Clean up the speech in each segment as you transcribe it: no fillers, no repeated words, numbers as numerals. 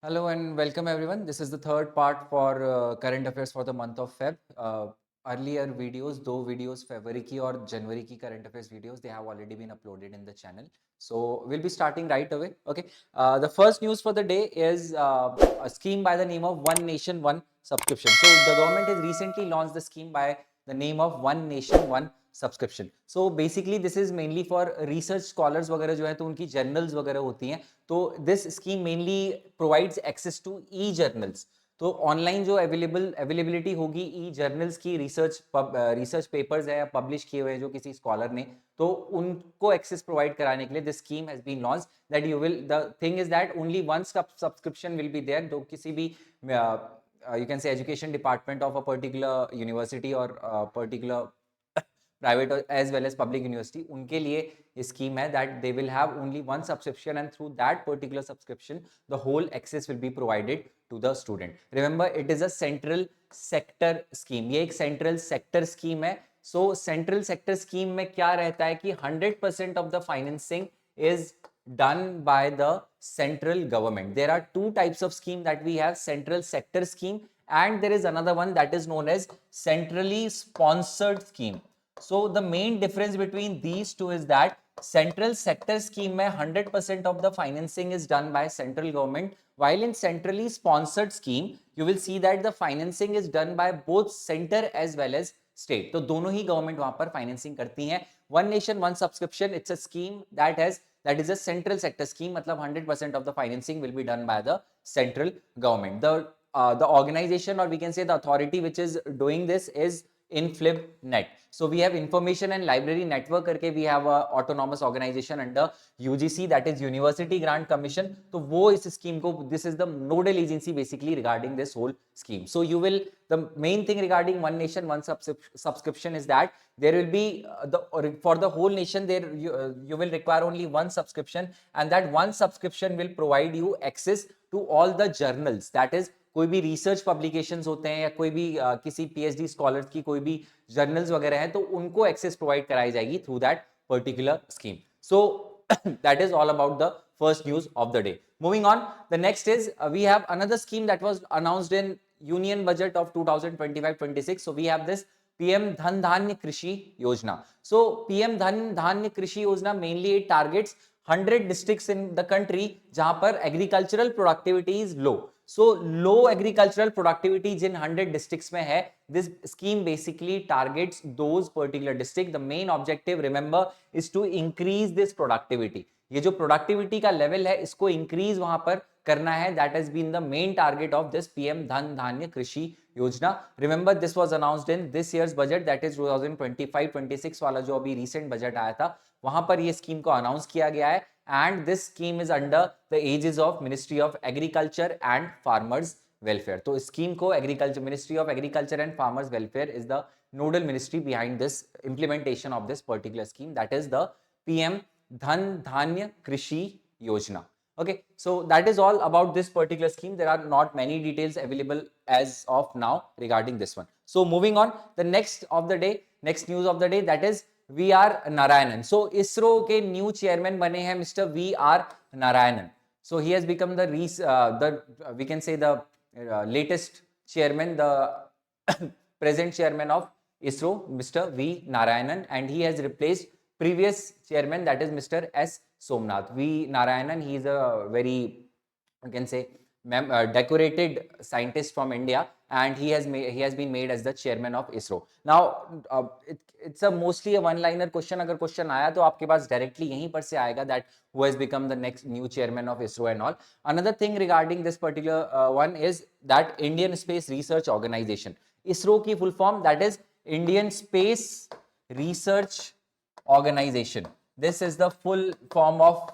Hello and welcome everyone. This is the third part for current affairs for the month of Feb. Earlier videos, दो videos February की और January की current affairs videos, they have already been uploaded in the channel. So we'll be starting right away. Okay. The first news for the day is a scheme by the name of One Nation One subscription. So the government has recently launched the scheme by the name of One Nation One subscription. So basically this is mainly for research scholars वगैरह जो है तो उनकी journals वगैरह होती हैं, तो this scheme mainly provides access to e journals. तो ऑनलाइन जो अवेलेबिलिटी होगी ई जर्नल्स की, रिसर्च पेपर्स है या पब्लिश किए हुए हैं जो किसी स्कॉलर ने, तो उनको एक्सेस प्रोवाइड कराने के लिए this scheme has been launch. That you will, the thing is that only one subscription will be there. तो किसी भी you can say education department of a particular university or particular private as well as public university, उनके लिए ये scheme है that they will have only one subscription and through that particular subscription the whole access will be provided to the student. Remember it is a central sector scheme. ये एक central sector scheme है. So central sector scheme में क्या रहता है कि 100% of the financing is done by the central government. There are two types of scheme that we have: central sector scheme and there is another one that is known as centrally sponsored scheme. So the main difference between these two is that central sector scheme में 100% of the financing is done by central government, while in centrally sponsored scheme you will see that the financing is done by both center as well as state. तो दोनों ही government वहां पर financing करती हैं. One nation one subscription, it's a scheme that is a central sector scheme. मतलब 100% of the financing will be done by the central government. The organization, or we can say the authority which is doing this, is InflibNet. So we have Information and Library Network करके we have a autonomous organization under UGC, that is University Grant Commission. तो वो इस scheme को, this is the nodal agency basically regarding this whole scheme. So you will, the main thing regarding One Nation One subscription is that there will be for the whole nation there you will require only one subscription, and that one subscription will provide you access to all the journals. That is, कोई भी research publications होते हैं या कोई भी किसी PhD scholars की कोई भी जर्नल्स वगैरह हैं, तो उनको एक्सेस प्रोवाइड कराई जाएगी through that particular scheme. So that is all about the first news of the day. Moving on, the next is we have another scheme that was announced in union budget of 2025-26. So we have this PM Dhan Dhanya Krishi Yojana. So PM Dhan Dhanya Krishi Yojana mainly it targets 100 districts in the country जहां पर agricultural productivity is low. So low agricultural productivity Jin 100 districts में है, this scheme basically targets those particular districts. The main objective, remember, is to increase this productivity. ये जो productivity का level है इसको increase वहां पर करना है. That has been the main target of this PM Dhan Dhanya Krishi योजना. Remember this was announced in this year's budget, that is 2025-26 वाला जो अभी recent budget आया था, वहां पर ये स्कीम को अनाउंस किया गया है. and this scheme is under the aegis of Ministry of Agriculture and Farmers Welfare. तो स्कीम को agriculture, Ministry of Agriculture and Farmers Welfare is the nodal ministry behind this implementation of this particular scheme, that is the PM Dhan Dhanya Krishi Yojana. Okay, so that is all about this particular scheme. There are not many details available as of now regarding this one. So moving on, the next news of the day, that is VR Narayanan. So ISRO के new chairman बने हैं Mr. VR Narayanan. So he has become the we can say the latest chairman, the present chairman of ISRO, Mr. V Narayanan, and he has replaced previous chairman, that is Mr. S Somnath. V Narayanan, he is a very, you can say, decorated scientist from India, and he has been made as the chairman of ISRO. Now it's a mostly a one-liner question. अगर question आया तो आपके पास directly यहीं पर से आएगा that who has become the next new chairman of ISRO and all. Another thing regarding this particular one is that Indian Space Research Organization, ISRO की full form, that is Indian Space Research Organization. This is the full form of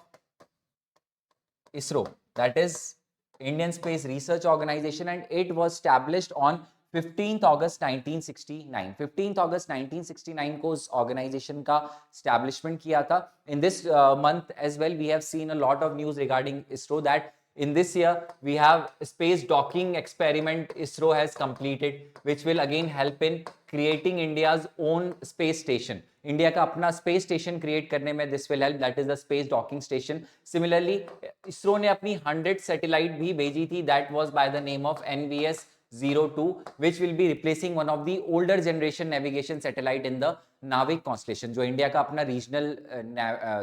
ISRO, that is Indian Space Research Organization, and it was established on 15th August 1969. 15th August 1969 को उस organization का establishment किया था. In this month as well, we have seen a lot of news regarding ISRO that In this year, we have space docking experiment ISRO has completed, which will again help in creating India's own space station. India का अपना space station create करने में this will help. That is the space docking station. Similarly, ISRO ने अपनी 100 satellite भी भेजी थी. That was by the name of NVS 02, which will be replacing one of the older generation navigation satellite in the Navik constellation. जो India का अपना regional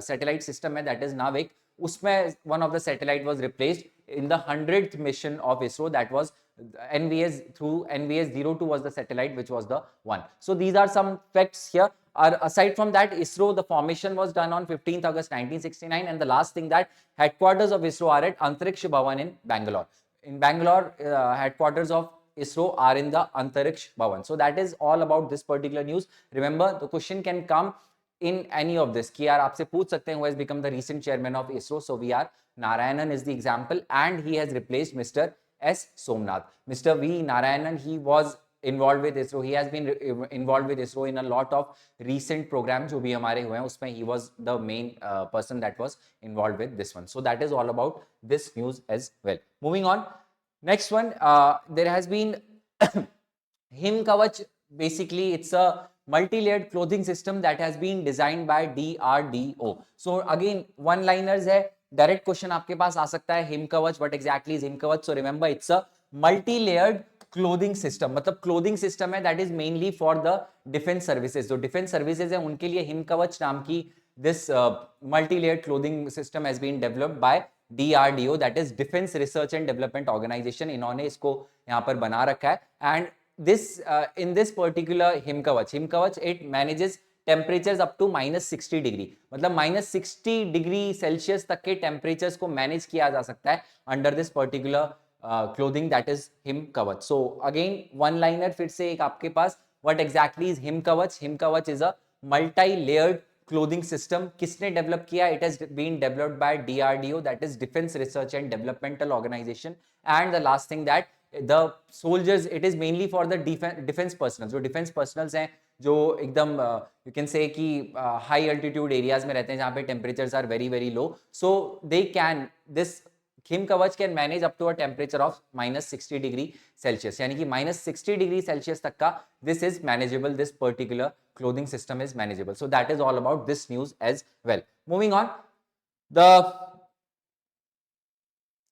satellite system है, that is Navik. उसमें one of the satellite was replaced in the 100th mission of ISRO, that was NVS through NVS 02 was the satellite which was the one. So these are some facts here. Aside from that, ISRO, the formation was done on 15th August 1969, and the last thing that headquarters of ISRO are at Antariksh Bhavan in Bangalore. In Bangalore, headquarters of ISRO are in the Antariksh Bhavan. So that is all about this particular news. Remember, the question can come in any of this कि यार आपसे पूछ सकते हैं who has become the recent chairman of ISRO. So we are Narayanan is the example, and he has replaced Mr. S. Somnath. Mr. V. Narayanan, he was involved with ISRO. He has been involved with ISRO in a lot of recent programs जो भी हमारे हुए हैं उसमें he was the main person that was involved with this one. So that is all about this news as well. Moving on, next one, there has been Him Kavach. Basically, it's a multi-layered clothing system that has been designed by DRDO. So again, one-liners है. Direct question आपके पास आ सकता है him कवच. What exactly is him कवच? So remember, it's a multi-layered clothing system. मतलब clothing system है that is mainly for the defense services. जो defense services है उनके लिए हिम कवच नाम की this multi-layered clothing system has been developed by DRDO, that is Defense Research and Development Organization. इन्होंने इसको यहाँ पर बना रखा है. And this in this particular Himkavach, it manages temperatures up to -60 degree. मतलब -60 डिग्री सेल्सियस तक के टेम्परेचर्स को मैनेज किया जा सकता है under this particular clothing that is Himkavach. So again one liner फिर से एक आपके पास. What exactly is Himkavach? Himkavach is a multi layered clothing system. किसने डेवलप किया? It has been developed by DRDO, that is Defense Research and Developmental Organization. And the last thing that the soldiers, it is mainly for the defense personnel. जो defense personnels हैं जो एकदम you can say कि high altitude areas में रहते हैं जहाँ पे temperatures are very very low, so they can this Himkavach can manage up to a temperature of -60 degree Celsius. यानी कि -60 डिग्री सेल्सियस तक का this is manageable. This particular clothing system is manageable. So that is all about this news as well. Moving on, the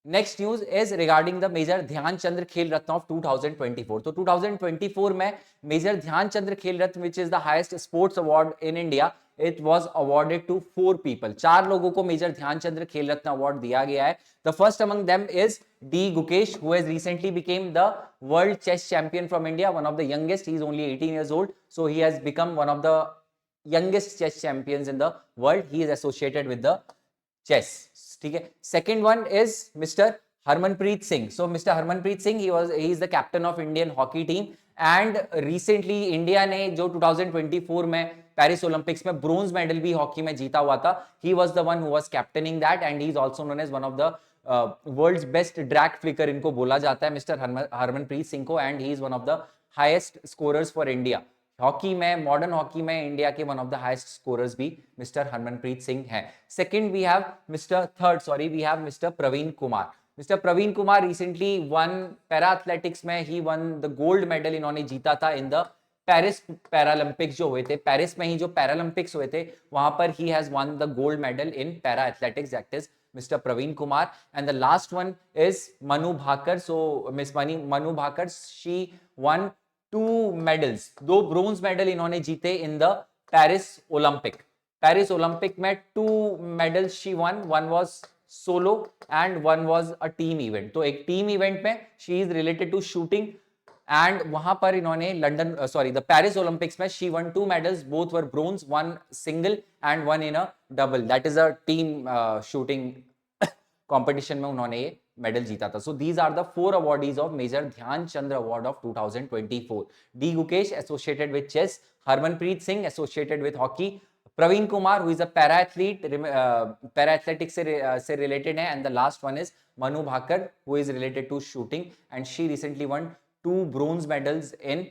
next news is regarding the Major Dhyanchand Khel Ratna of 2024. तो 2024 में Major Dhyanchand Khel Ratna, which is the highest sports award in India, it was awarded to 4 people. 4 लोगों को Major Dhyanchand Khel Ratna award दिया गया है. The first among them is D. Gukesh, who has recently became the world chess champion from India, one of the youngest. He is only 18 years old, so he has become one of the youngest chess champions in the world. He is associated with the chess. ठीक है. Second one is Mr. Harmanpreet Singh. So Mr. Harmanpreet Singh, he is the captain of Indian hockey team, and recently India ने जो 2024 में Paris Olympics में bronze medal भी hockey में जीता हुआ था. He was the one who was captaining that, and he is also known as one of the world's best drag flicker इनको बोला जाता है Mr. Harmanpreet Singh को, and he is one of the highest scorers for India. Hockey में, modern hockey में India के one of the highest scorers भी mister Harmanpreet Singh हैं. Second we have mister Praveen Kumar. Mister Praveen Kumar recently won para athletics में, he won the gold medal इन्होंने जीता था इन the Paris Paralympics जो हुए थे. पेरिस में ही जो पैरालंपिक्स हुए थे वहां पर he has one the gold medal in para athletics, that is Mr. Praveen Kumar. And the last one is Manu Bhaker. So Miss Manu Bhaker, she won 2 medals. 2 bronze medal इन्होंने जीते in the Paris Olympic. Paris Olympic में 2 medals she won. One was solo and one was a team event. तो एक team event में she is related to shooting, and वहां पर इन्होंने the Paris Olympics में she won 2 medals. Both were bronze, one single and one in a double. That is a team shooting competition में उन्होंने ये मेडल जीता था. So these are the 4 awardees of major Dhyanchand award of 2024. D Gukesh associated with chess, Harmanpreet Singh associated with hockey, Praveen Kumar who is a para athlete, para athletics से related है, and the last one is Manu Bhaker who is related to shooting, and she recently won 2 bronze medals in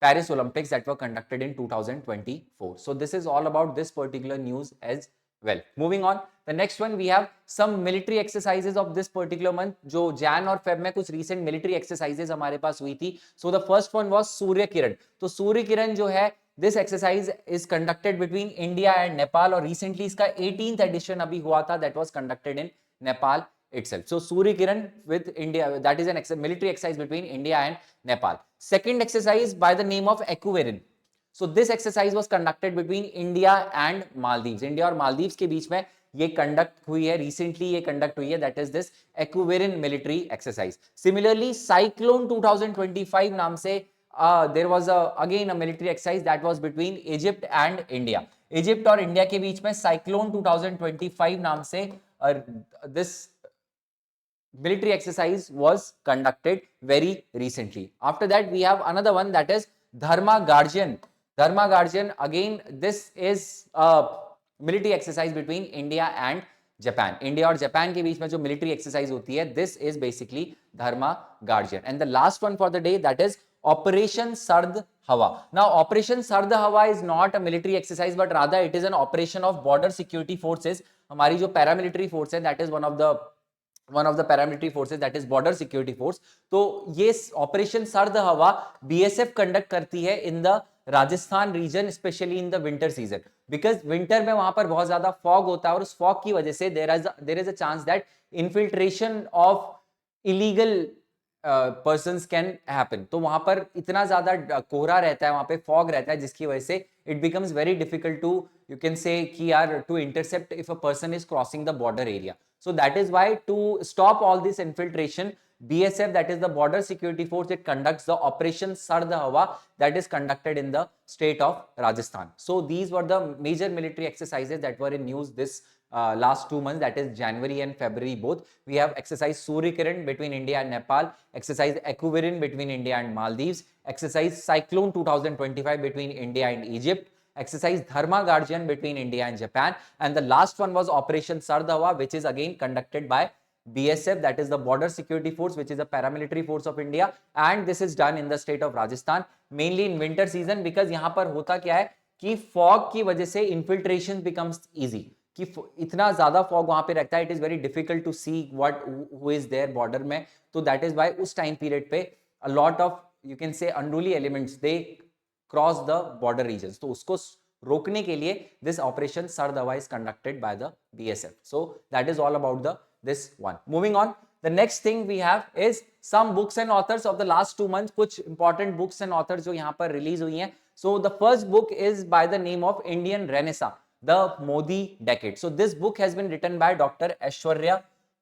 Paris Olympics that were conducted in 2024. So this is all about this particular news as well. Moving on, The next one we have some military exercises of this particular month. जो जैन और Feb में कुछ recent military exercises हमारे पास हुई थी. So the first one was Surya Kiran. तो सूर्य किरण जो है, this exercise is conducted between India and Nepal और recently इसका 18th edition अभी हुआ था, that was conducted in Nepal itself. So Surya Kiran with India, that is an military exercise between India and Nepal. Second exercise by the name of Equiverin. So this exercise was conducted between India and Maldives. India और Maldives के बीच में ये conduct हुई है, recently ये conduct हुई है, that is this Equiverin military exercise. Similarly, Cyclone 2025 नाम से there was again a military exercise that was between Egypt and India. Egypt और India के बीच में Cyclone 2025 नाम से this military exercise was conducted very recently. After that, we have another one, that is Dharma Guardian. Dharma Guardian, again, this is a military exercise between India and Japan. India और Japan के बीच में जो military exercise होती है, this is basically Dharma Guardian. And the last one for the day, that is Operation Sard Hawa. Now, Operation Sard Hawa is not a military exercise, but rather it is an operation of border security forces. हमारी जो paramilitary force है, that is one of the paramilitary forces, that is border security force. तो ये operation Sard हवा BSF conduct करती है in the Rajasthan region, specially in the winter season, because winter में वहां पर बहुत ज्यादा फॉग होता है और उस फॉग की वजह से there is a chance that infiltration of illegal persons can happen. तो वहां पर इतना ज्यादा कोहरा रहता है, वहां पे फॉग रहता है, जिसकी वजह से it becomes very difficult to, you can say कि यार to intercept if a person is crossing the border area. So that is why, to stop all this infiltration, BSF, that is the border security force, it conducts the Operation Sard Hawa that is conducted in the state of Rajasthan. So these were the major military exercises that were in news this last 2 months, that is January and February both. We have exercise Surya Kiran between India and Nepal, exercise Equiverin between India and Maldives, exercise Cyclone 2025 between India and Egypt, exercise Dharma Guardian between India and Japan, and the last one was Operation Sard Hawa, which is again conducted by BSF, that is the border security force, which is a paramilitary force of India, and this is done in the state of Rajasthan, mainly in winter season, because यहाँ पर होता क्या है कि fog की वजह से infiltration becomes easy, कि इतना ज्यादा fog वहां पे रहता है, it is very difficult to see who is there border में. तो that is why उस time period पे a lot of, you can say, unruly elements, they cross the border regions. तो उसको रोकने के लिए this operation Sard Hawa is conducted by the BSF. So that is all about the this one. Moving on, the next thing we have is some books and authors of the last 2 months. कुछ important books and authors जो यहाँ पर release हुई हैं. So the first book is by the name of Indian renaissance, the Modi decade. So this book has been written by doctor Aishwarya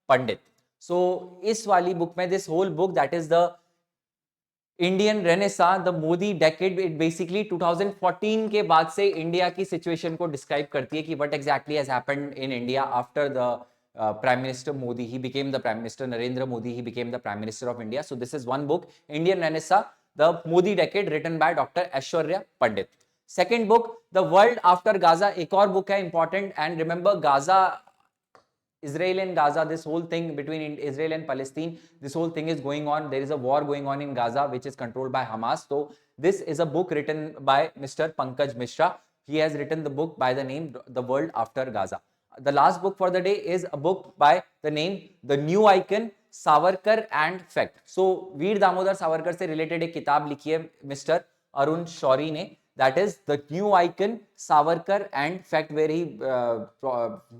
Pandit. So इस वाली book में, this whole book, that is the Indian renaissance, the Modi decade, it basically 2014 के बाद से India की situation को describe करती है कि what exactly has happened in India after the Prime Minister Modi, he became the Prime Minister, Narendra Modi, he became the Prime Minister of India. So this is one book, Indian Renaissance, the Modi Decade, written by Dr. Aishwarya Pandit. Second book, The World After Gaza, एक और book है important, and remember Gaza, Israel and Gaza, this whole thing between Israel and Palestine, this whole thing is going on. There is a war going on in Gaza, which is controlled by Hamas. So this is a book written by Mr. Pankaj Mishra. He has written the book by the name The World After Gaza. The last book for the day is a book by the name The New Icon, Savarkar and Fact. So वीर दामोदर सावरकर से related एक किताब लिखी है mister Arun Shourie ने, that is The New Icon, Savarkar and Fact, where he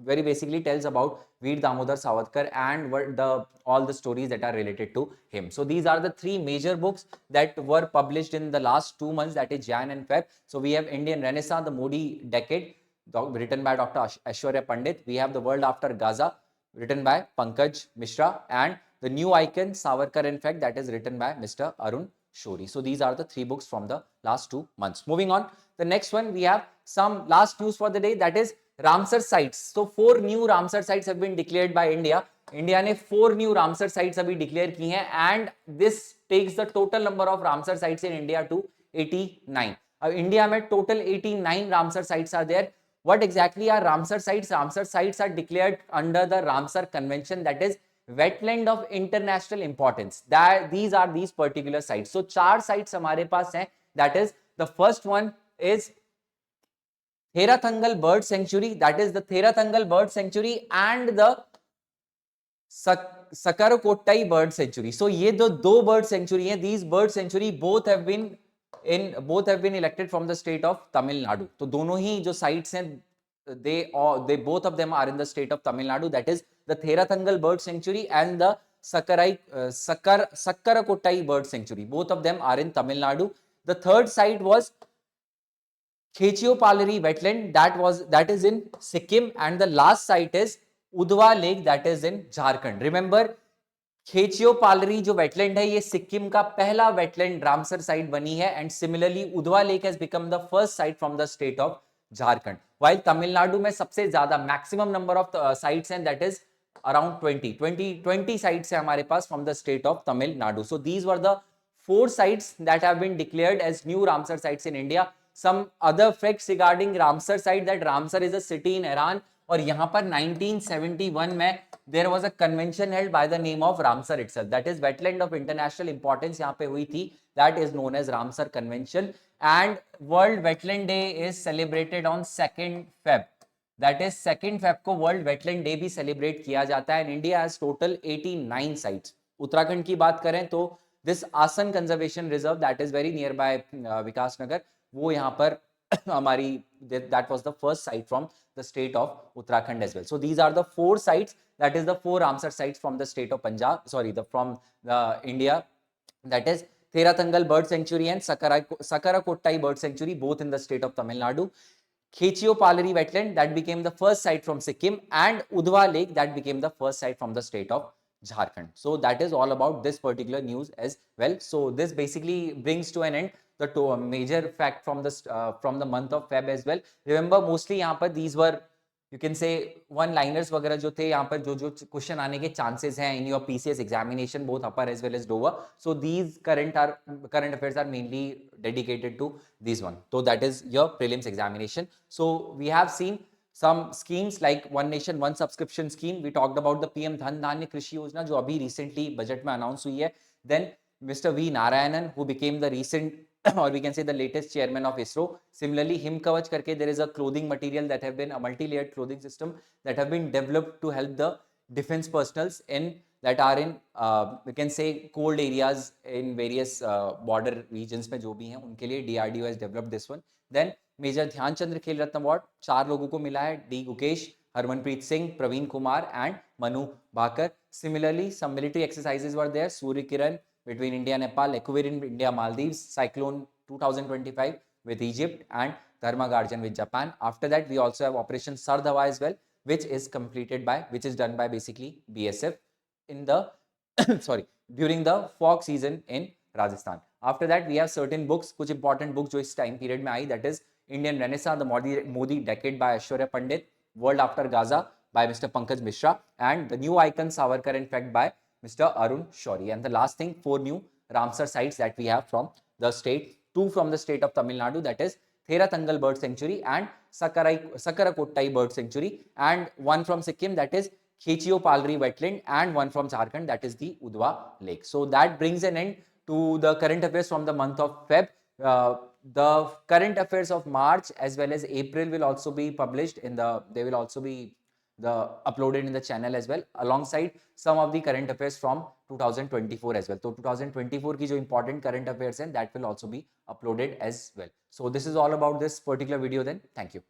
very basically tells about Veer Damodar Savarkar and all the stories that are related to him. So these are the 3 major books that were published in the last 2 months, that is Jan and Feb. So we have Indian Renaissance, the Modi Decade, written by Dr. Aishwarya Pandit. We have The World After Gaza, written by Pankaj Mishra, and The New Icon, Savarkar and Fact, that is written by Mr. Arun Shori. So these are the 3 books from the last 2 months. Moving on, the next one, we have some last news for the day, that is Ramsar sites. So 4 new Ramsar sites have been declared by India. India ने 4 new Ramsar sites अभी declare की हैं, and this takes the total number of Ramsar sites in India to 89. अब India में total 89 Ramsar sites are there. What exactly are Ramsar sites? Ramsar sites are declared under the Ramsar Convention, that is wetland of international importance. That these are these particular sites. So 4 sites हमारे पास हैं. That is, the first one is Therathangal bird sanctuary, that is the Therathangal bird sanctuary and the Sakarkottai bird sanctuary. So ये दो bird sanctuary हैं. These bird sanctuary both have been elected from the state of Tamil Nadu. तो दोनों ही जो sites हैं, they both of them are in the state of Tamil Nadu. That is the Therathangal bird sanctuary and the Sakkarakottai bird sanctuary. Both of them are in Tamil Nadu. The third site was Khechiopalari wetland, that is in Sikkim, and the last site is Udwa Lake, that is in Jharkhand. Remember, Khechiopalari जो wetland है, ये सिक्किम का पहला wetland Ramsar site बनी है, and similarly Udwa Lake has become the first site from the state of Jharkhand. While Tamil Nadu में सबसे ज़्यादा maximum number of sites हैं, that is around 20 sites है हमारे पास from the state of Tamil Nadu. So these were the 4 sites that have been declared as new Ramsar sites in India. Some other facts regarding Ramsar site, that Ramsar is a city in Iran, और यहाँ पर 1971 में there was a convention held by the name of Ramsar itself, that is wetland of international importance यहाँ पे हुई थी, that is known as Ramsar Convention. And World Wetland Day is celebrated on 2nd Feb. That is 2nd Feb को World Wetland Day भी celebrate किया जाता है. And India has total 89 sites. Uttarakhand की बात करें तो this Asan Conservation Reserve, that is very nearby विकास नगर, वो यहाँ पर हमारी that was the first site from the state of Uttarakhand as well. So these are the 4 sites, that is the 4 Ramsar sites from the state of Punjab, from India, that is Therathangal Bird Sanctuary and Sakarakottai Bird Sanctuary, both in the state of Tamil Nadu. Khechiopalari wetland, that became the first site from Sikkim, and Udwa Lake, that became the first site from the state of Jharkhand. So that is all about this particular news as well. So this basically brings to an end the major fact from the month of Feb as well. Remember, mostly यहाँ पर these were, you can say, one liners वगैरह जो थे, यहाँ पर जो question आने के chances हैं in your PCS examination, both upper as well as lower. So these current affairs are mainly dedicated to these one. So that is your prelims examination. So we have seen some schemes like One Nation One Subscription scheme. We talked about the PM Dhan Dhanya Krishi Yojana जो अभी recently budget में announce हुई है. Then Mr. V. Narayanan, who became the recent or we can say the latest chairman of ISRO. Similarly, Himkavach karke, there is a clothing material that have been a multi-layered clothing system that have been developed to help the defense personals that are in we can say cold areas in various border regions में जो भी हैं उनके लिए DRDO has developed this one. Then Major Dhyan Chandra खेल रत्न award 4 लोगों को मिला है, D. Gukesh, Harmanpreet Singh, Praveen Kumar and Manu Bhakar. Similarly, some military exercises were there. Surya Kiran between India and Nepal, Equivir India Maldives, Cyclone 2025 with Egypt, and Dharma Guardian with Japan. After that, we also have Operation Sardhawa as well, which is done by basically BSF in the during the fog season in Rajasthan. After that, we have certain books, कुछ important books जो इस time period में आई, that is Indian Renaissance, the Modi Decade by Aishwarya Pandit, World After Gaza by Mr. Pankaj Mishra, and The New Icon Savarkar and Fact by Mr. Arun Shourie. And the last thing, 4 new Ramsar sites that we have from the state, 2 from the state of Tamil Nadu, that is Therathangal Bird Sanctuary and Sakarakottai Bird Sanctuary, and 1 from Sikkim, that is Khechiopalari Wetland, and 1 from Jharkhand, that is the Udwa Lake. So that brings an end to the current affairs from the month of Feb. The current affairs of March as well as April will also be published they will also be uploaded in the channel as well, alongside some of the current affairs from 2024 as well. So 2024 की जो important current affairs हैं, that will also be uploaded as well. So this is all about this particular video then. Thank you.